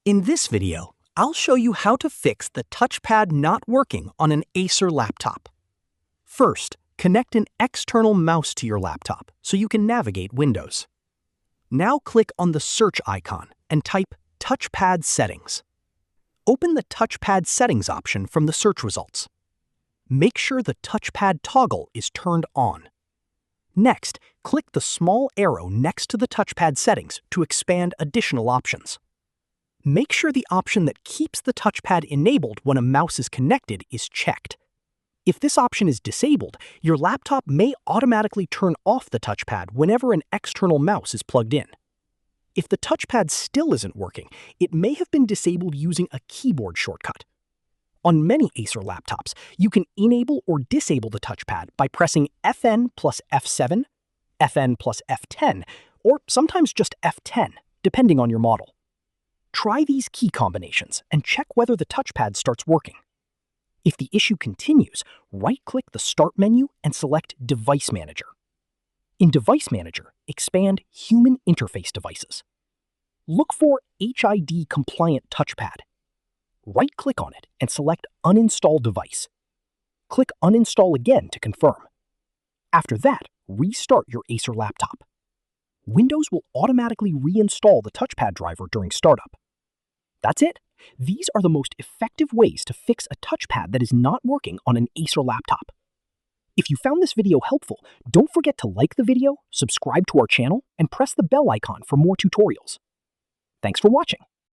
In this video, I'll show you how to fix the touchpad not working on an Acer laptop. First, connect an external mouse to your laptop so you can navigate Windows. Now click on the search icon and type Touchpad Settings. Open the Touchpad Settings option from the search results. Make sure the touchpad toggle is turned on. Next, click the small arrow next to the touchpad settings to expand additional options. Make sure the option that keeps the touchpad enabled when a mouse is connected is checked. If this option is disabled, your laptop may automatically turn off the touchpad whenever an external mouse is plugged in. If the touchpad still isn't working, it may have been disabled using a keyboard shortcut. On many Acer laptops, you can enable or disable the touchpad by pressing Fn plus F7, Fn plus F10, or sometimes just F10, depending on your model. Try these key combinations and check whether the touchpad starts working. If the issue continues, right-click the Start menu and select Device Manager. In Device Manager, expand Human Interface Devices. Look for HID-compliant touchpad. Right-click on it and select Uninstall Device. Click Uninstall again to confirm. After that, restart your Acer laptop. Windows will automatically reinstall the touchpad driver during startup. That's it. These are the most effective ways to fix a touchpad that is not working on an Acer laptop. If you found this video helpful, don't forget to like the video, subscribe to our channel, and press the bell icon for more tutorials. Thanks for watching.